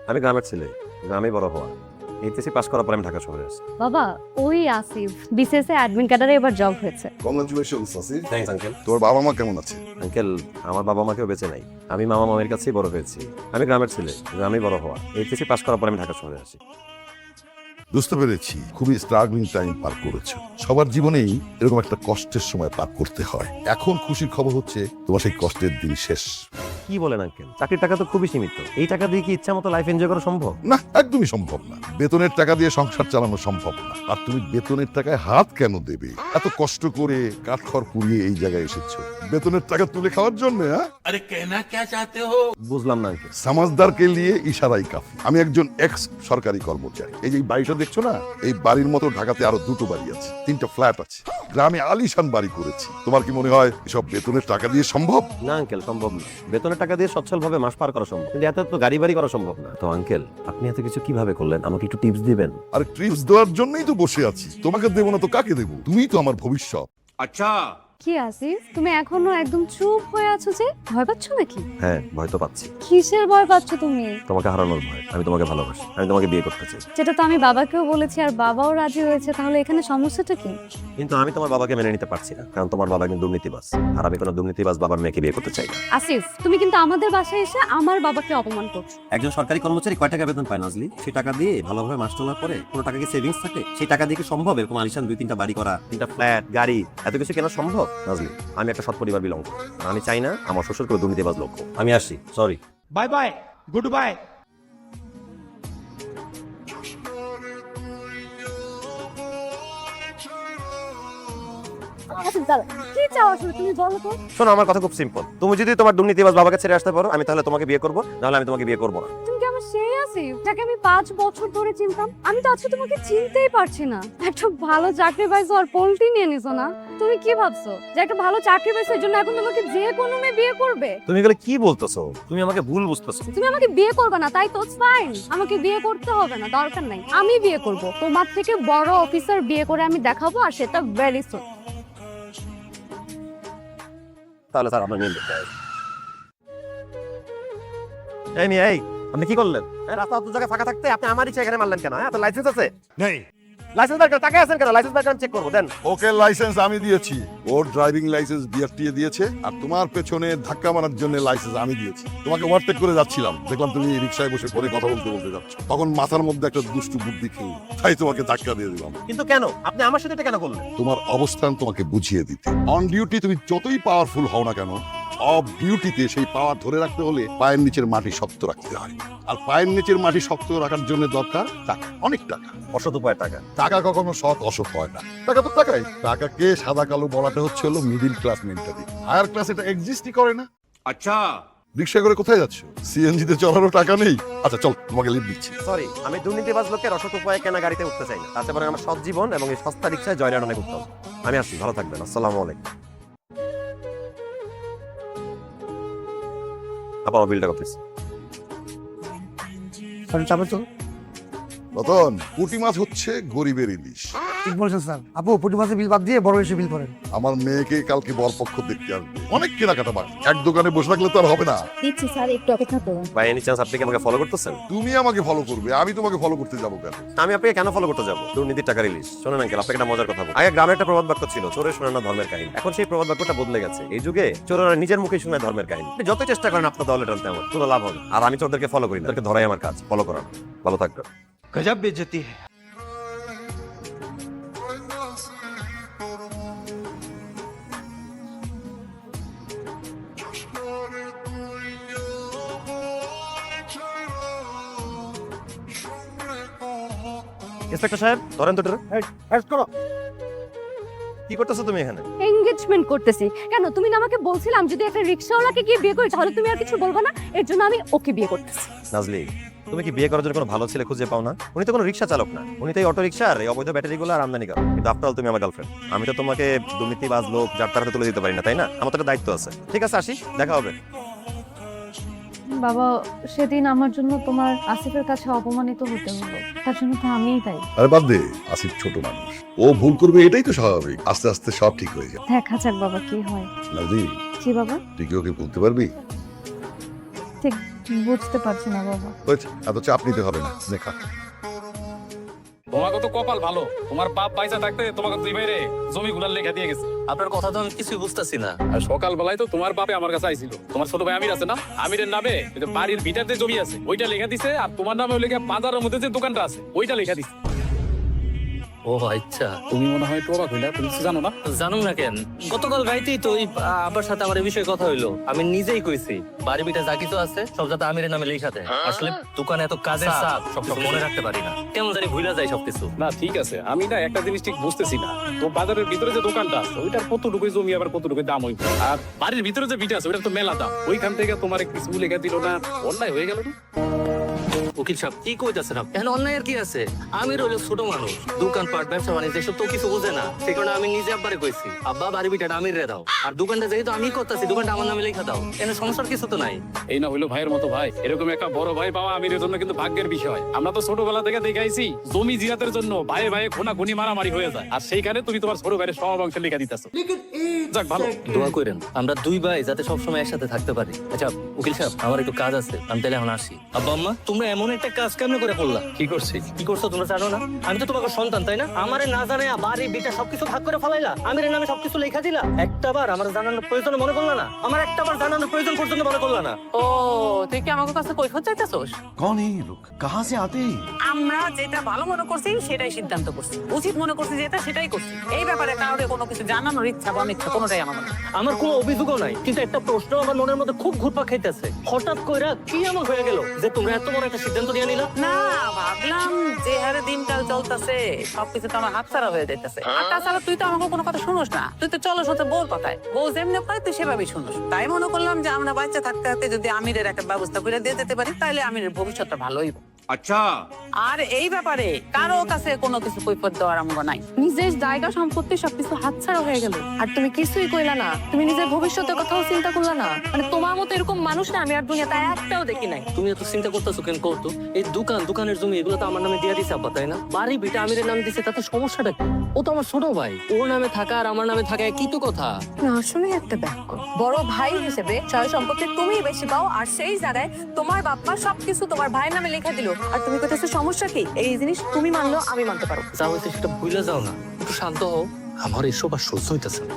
আমি গ্রামের ছেলে, গ্রামে বড় হওয়া। এইচএসসি পাস করার পর আমি ঢাকা শহরে আসি। বাবা ওই আসিফ বিসিএস এ অ্যাডমিন ক্যাডারে এবার জব হয়েছে। কংগ্রাচুলেশনস আসিফ। Thanks uncle. তোর বাবা মা কেমন আছে? আঙ্কেল, আমার বাবা মাকেও বেঁচে নাই। আমি মামা মামির কাছেই বড় হয়েছি। আমি গ্রামের ছেলে, গ্রামে বড় হওয়া। এইচএসসি পাস করার পর আমি ঢাকা শহরে আসি। বুঝতে পেরেছি, খুবই স্ট্রাগলিং টাইম পার করেছো। সবার জীবনেই এরকম একটা কষ্টের সময় পার করতে হয়। এখন খুশির খবর হচ্ছে তোমার সেই কষ্টের দিন শেষ। কি বলেন আঙ্কেল? চাকরির টাকা তো খুবই সীমিত। এই টাকা দিয়ে কি ইচ্ছা মতো লাইফ এনজয় করা সম্ভব? না, একদমই সম্ভব না। বেতনের টাকা দিয়ে সংসার চালানো সম্ভব না। আর তুমি বেতনের টাকায় হাত কেন দেবে? এত কষ্ট করে কাঠখড় পুড়িয়ে এই জায়গায় এসেছো বেতনের টাকা তুলে খাওয়ার জন্য? अरे कहना क्या चाहते हो? বুঝলাম না আঙ্কেল। সমাজদারকে নিয়ে ইশারাই কাফি। আমি একজন এক্স সরকারি কর্মচারী। এই যে বাড়িটা দেখছো না, এই বাড়ির মতো ঢাকাতে আরো দুটো বাড়ি আছে, 3টা ফ্ল্যাট আছে। গ্রামে আলিশান বাড়ি করেছি। তোমার কি মনে হয় এসব বেতনের টাকা দিয়ে সম্ভব? না আঙ্কেল, সম্ভব না। বেতনের টাকা দিয়ে সচ্ছল ভাবে মাস পার করা সম্ভব, কিন্তু এত তো গাড়ি বাড়ি করা সম্ভব না। তো আঙ্কেল, আপনি এত কিছু কিভাবে করলেন? আমাকে একটু টিপস দিবেন। আর ট্রিপস দেওয়ার জন্যই তো বসে আছি। তোমাকে দেবো না তো কাকে দেবো? তুমিই তো আমার ভবিষ্যৎ। अच्छा কি আসিফ তুমি এখনো একদম চুপ হয়ে আছো যে? ভয় পাচ্ছ নাকি? হ্যাঁ, ভয় তো পাচ্ছি। কিসের ভয় পাচ্ছ তুমি? তোমাকে হারানোর ভয়। আমি তোমাকে ভালোবাসি, আমি তোমাকে বিয়ে করতে চাই। যেটা তো আমি বাবাকেও বলেছি আর বাবাও রাজি হয়েছে, তাহলে এখানে সমস্যাটা কি? কিন্তু আমি তোমার বাবাকে মেনে নিতে পারছি না, কারণ তোমার বাবা একজন দুর্নীতিবাজ, আর আমি কোনো দুর্নীতিবাজ বাবার মেয়েকে বিয়ে করতে চাই না। আসিফ তুমি কিন্তু আমাদের বাসায় এসে আমার বাবাকে অপমান করছো। একজন সরকারি কর্মচারী কয় টাকা বেতন পায় নাজলি? সেই টাকা দিয়ে ভালোভাবে মাস তোলার পরে কোনো টাকা কি সেভিংস থাকে? সেই টাকা দিয়ে কি সম্ভব এরকম আলিশান 2-3টা বাড়ি করা, 3টা ফ্ল্যাট, গাড়ি, এত কিছু কেনা সম্ভব? নাজলি, আমি একটা সৎ পরিবার বিলং করি। আর আমি চাই না আমার শ্বশুর কোনো দুর্নীতিবাজ লোক হোক। আমি আসি, sorry. Bye bye goodbye Asif দাঁড়া, কি চাও আসলে তুমি বলো তো? শোনো, আমার কথা খুব সিম্পল। তুমি যদি তোমার দুর্নীতিবাজ বাবাকে ছেড়ে আসতে পারো, আমি তাহলে তোমাকে বিয়ে করবো, নাহলে আমি তোমাকে বিয়ে করবো না। তুমি কি আমার সেই আসিফ যাকে আমি 5 বছর ধরে চিনতাম? আমি তো আজকে তোমাকে চিনতেই পারছি না। একটা ভালো চাকরি পাইছো আর পোল্ট্রি নিয়ে নিছো না? তুমি কি ভাবছো যে একটা ভালো চাকরি পাইছো এর জন্য এখন তোমাকে যে কোনো মেয়ে বিয়ে করবে? তুমি এগুলো কি বলতেছো? তুমি আমাকে ভুল বুঝতেছো। তুমি আমাকে বিয়ে করবে না তাই তো? ফাইন, আমাকে বিয়ে করতে হবে না, দরকার নাই। আমি বিয়ে করব, তোমার থেকে বড় অফিসার বিয়ে করে আমি দেখাবো, আর সেটা ভেরি সুন। তাহলে স্যার আপনার নিয়ে দেখতে হবে। এই মেয়ে, এই আপনি কি করলেন? রাস্তা অত জায়গায় ফাঁকা থাকতে আপনি আমার ইচ্ছা এখানে মারলেন কেন? হ্যাঁ, তো লাইসেন্স আছে? নেই। লাইসেন্স বের করেন, টাকা আছেন কেন? লাইসেন্স বের করেন, চেক করবো, দেন। ওকে লাইসেন্স আমি দিয়েছি। ওর ড্রাইভিং লাইসেন্স বিআরটিএ দিয়েছে, আর তোমার পেছনে ধাক্কা মারার জন্য লাইসেন্স আমি দিয়েছি। তোমাকে ওভারটেক করে যাচ্ছিলাম, দেখলাম তুমি রিকশায় বসে পরে কথা বলতে বলতে যাচ্ছ। তখন মাথার মধ্যে একটা দুষ্টু বুদ্ধি খেয়ে তাই তোমাকে ধাক্কা দিয়ে দিলাম। কিন্তু কেন? আপনি আমার সাথে এটা কেন করলেন? তোমার অবস্থান তোমাকে বুঝিয়ে দিতে। অন ডিউটি তুমি যতই পাওয়ারফুল হও না কেন, অফ ডিউটিতে সেই পাওয়ার ধরে রাখতে হলে পায়ের নিচের মাটি শক্ত রাখতে হয়। আর পায়ের নিচের মাটি শক্ত রাখার জন্য দরকার টাকা, অনেক টাকা। অসৎ উপায়ের টাকা। টাকা কখনো সৎ অসৎ হয় না। টাকা তো টাকাই। টাকাকে সাদা কালো বলাটা হচ্ছে হলো middle class mentality. Higher class এটা এক্সিস্টই করে না। अच्छा রিক্সা করে কোথায় যাচ্ছ? সিএনজি তে চলারও টাকা নেই। আচ্ছা চল, তোমাকে লিফট দিচ্ছি। সরি, আমি দুর্নীতিবাজ লোকের অসৎ উপায়ে কেনা গাড়িতে উঠতে চাই না। তাতে পরে আমার সৎ জীবন এবং এই সস্তা রিক্সায় জয়রান অনেক উত্তম। আমি আসি, ভালো থাকবেন। আসসালামু আলাইকুম। আপা, আমার বিলটা করতেছি। রতন, পুঁটি মাছ হচ্ছে গরিবের ইলিশ। ঠিক বলেছেন স্যার। আপু পুঁটি মাছের বিল বাদ দিয়ে বড় এসে বিল করেন। আমার মেয়েকে কালকে বরপক্ষ দেখতে আসবে। অনেক কেনাকাটা বাকি। এক দোকানে বসে থাকলে তো আর হবে না। দিচ্ছি স্যার, একটু অপেক্ষা করুন। বাই এনি চান্স আপনি কি আমাকে ফলো করতেছেন? তুমি আমাকে ফলো করবে, আমি তোমাকে ফলো করতে যাবো কেন? আমি আপনাকে কেন ফলো করতে যাবো? দুর্নীতির টাকা রিলিজ। শোনেন আঙ্কেল, আপনাকে একটা মজার কথা বলি। আগে গ্রামে একটা প্রবাদ বাক্য ছিল, চোরে শোনে না ধর্মের কাহিনী। এখন সেই প্রবাদ বাক্যটা বদলে গেছে। এই যুগে চোরেরা নিজের মুখে শুনে ধর্মের কাহিনী। আপনি যত চেষ্টা করেন আপনার দলে টানতে, আমার কোনো লাভ হবে। আর আমি চোরদেরকে ফলো করি না, তাদেরকে ধরাই আমার কাজ, ফলো করানো। ভালো থাকবেন। गजब बेइज्जती है ইন্সপেক্টর সাহেব, ধরেন তো এটা। অ্যারেস্ট করো। কি করতেছো তুমি এখানে? এনগেজমেন্ট করতেছি। কেন? তুমি না আমাকে বলছিলাম যদি একটা রিকশাওয়ালাকে গিয়ে বিয়ে করি তাহলে তুমি আর কিছু বলবে না? এর জন্য আমি ওকে বিয়ে করতেছি। নাজলি, তুমি কি বিয়ে করার জন্য কোনো ভালো ছেলে খুঁজে পাও না? উনি তো কোনো রিক্সা চালক না, উনি তো এই অটো রিক্সার এই অবৈধ ব্যাটারিগুলো আর আমদানি করে। কিন্তু আফটার অল তুমি আমার গার্লফ্রেন্ড। আমি তো তোমাকে দুর্নীতিবাজ লোক যার তার হাতে তুলে দিতে পারি না, তাই না? আমার তো একটা দায়িত্ব আছে। ঠিক আছে, আসি, দেখা হবে। বাবা, সেদিন আমার জন্য তোমার আসিফের কাছে অপমানিত হতে হলো, তার জন্য তো আমিই তাই। আরে বাদ দে, আসিফ ছোট মানুষ, ও ভুল করবে, এটাই তো স্বাভাবিক। আস্তে আস্তে সব ঠিক হয়ে যাবে। দেখা যাক বাবা কি হয়। নাজি, জি বাবা। তুই কি ওকে বলতে পারবি? ঠিক বুঝতে পারছি না বাবা। হয়েছে, এত চাপ নিতে হবে না, দেখা। তোমাকে তো কপাল ভালো, তোমার বাপ পয়সা থাকতে তোমাকে দুই বাইরে জমি গুলার লেখা দিয়ে গেছে। আপনার কথা তো আমি কিছুই বুঝতেছি না। আর সকাল বেলায় তো তোমার বাপে আমার কাছে আইছিল, তোমার ছোট ভাই আমির আছে না, আমিরের নামে ওই যে বাড়ির ভিটার যে জমি আছে ওইটা লেখা দিছে, আর তোমার নামে ওই লেখা বাজারের মধ্যে যে দোকানটা আছে ওইটা লেখা দিছে। ও আচ্ছা, তুমি মনে হয় তো অবাক হইলা, তুমি কিছু জানো না? জানুন না কেন, গতকাল রাইতেই তো ওই আব্বার সাথে আমার এই বিষয়ে কথা হইলো। আমি নিজেই কইছি বাড়ি বিটা যা কিছু আছে সব যাতে আমিরের নামে লেখা দেয়। আসলে দোকানে এত কাজের চাপ, সবকিছু মনে রাখতে পারি না, কেমন জানি ভুলা যায় সবকিছু। না ঠিক আছে, আমি না একটা জিনিস ঠিক বুঝতেছি না, তো বাজারের ভিতরে যে দোকানটা আছে ওইটার কতটুকু জমি আবার কতটুকু দাম হইবে, আর বাড়ির ভিতরে যে ভিটা আছে ওইটার তো মেলা দাম, ওইখান থেকে তোমার কিছু লেখা দিল না, অন্যায় হয়ে গেল না? উকিল সাহেব কি কইতাছেন আপনি? এখন অন্যায় আর কি আছে? আমি রইল ছোট মানুষ, দোকানপাট ব্যবসা বাণিজ্য এসব তো কিছু বুঝে না, সেই কারণে আমি নিজে আব্বারে কইছি আব্বা বাড়ি বিটাটা আমির রে দাও, আর দোকানটা যেহেতু আমি করতেছি দোকানটা আমার নামে লেখা দাও। এখানে সমস্যার কিছু তো নাই। এই না হইলো ভাইয়ের মতো ভাই, এরকম একটা বড় ভাই পাওয়া আমিরের জন্য কিন্তু ভাগ্যের বিষয়। আমরা তো ছোটবেলা থেকে দেখাইছি জমি জিয়াতের জন্য ভাইয়ে ভাইয়ে খুনাখুনি মারামারি হয়ে যায়, আর সেইখানে তুমি তোমার ছোট ভাইয়ের সব অংশ লেখা দিতেছো। যাক ভালো, দোয়া করেন আমরা দুই ভাই যাতে সবসময় একসাথে থাকতে পারি। আচ্ছা উকিল সাহেব, আমার একটু কাজ আছে, আমি তাহলে এখন আসি। আব্বা আম্মা, তোমরা এমন একটা কাজ কেমনে করে করলা? কি করছি? কি করছো তোমরা জানো না? আমি তো তোমাকে সন্তান, তাই না? আমারে না জানে বাড়ি বিটা সবকিছু ভাগ করে ফেলাইলা, আমিরের নামে সবকিছু লেখা দিলা। একটাবার আমার জানানোর প্রয়োজন মনে করলা না? আমার একটাবার জানানোর প্রয়োজন পর্যন্ত মনে করলা না? ও তুই কি আমাকে কাছে কৈফত চাইতেছস? कौन है ये लोग, कहाँ से आते हैं? আমরা যেটা ভালো মনে করছি সেটাই সিদ্ধান্ত করছি, উচিত মনে করছি যেটা সেটাই করছি। এই ব্যাপারে কাউকে কোনো কিছু জানানোর ইচ্ছা বা অনিচ্ছা কোনোটাই আমার নেই। আমার কোনো অভিযোগও নাই, কিন্তু একটা প্রশ্ন আমার মনের মধ্যে খুব ঘুরপাক খাইতেছে। হঠাৎ কইরা কি এমন হয়ে গেল যে তোমরা এত বড় একটা সিদ্ধান্ত নিয়ে নিলা? না ভাবলাম যে হারে দিনকাল চলতেছে সবকিছু তো আমার হাতছাড়া হয়ে যাইতেছে। আর তাছাড়া তুই তো আমাকে কোনো কথা শুনোস না, তুই তো চলো সাথে বউর কথায়, বউ যেমনি করে তুই সেভাবেই শুনোস। তাই মনে করলাম যে আমরা বাচ্চা থাকতে থাকতে যদি আমিরের একটা ব্যবস্থা করে দিয়ে যেতে পারি তাহলে আমিরের ভবিষ্যৎটা ভালো হইব। अच्छा, আর এই ব্যাপারে কারো কাছে কোনো কিছু কৈফত দেওয়ার আমগো নাই। নিজের জায়গা সম্পত্তি সবকিছু হাতছাড়া হয়ে গেল, আর তুমি কিছুই কইলা না, তুমি নিজের ভবিষ্যতের কথাও চিন্তা করলা না। মানে তোমার মতো এরকম মানুষ না আমি আর দুনিয়াতে একটাও দেখি নাই। তুমি এত চিন্তা করতেছো কেন করতো? এই দোকানের জমি এগুলো তো আমার নামে দিয়ে দিছে আব্বা, তাই না? বাড়ি বিটা আমিরের নামে দিছে, তাতে সমস্যাটা কি? ও তো আমার ছোট ভাই, ওর নামে থাকা আর আমার নামে থাকা একই তো কথা। আসলে একটা ব্যাখ্যা, বড় ভাই হিসেবে সয় সম্পত্তি তুমিই বেশি পাও, আর সেই জায়গায় তোমার বাপ্পা সবকিছু তোমার ভাইয়ের নামে লেখা দিল, আর তুমি কোথাও সমস্যা কি? এই জিনিস তুমি মানলো আমি মানতে পারো। যা হইতে সেটা ভুলে যাও না, একটু শান্ত হও। আমার এসব আর সহ্য হইতেছে না।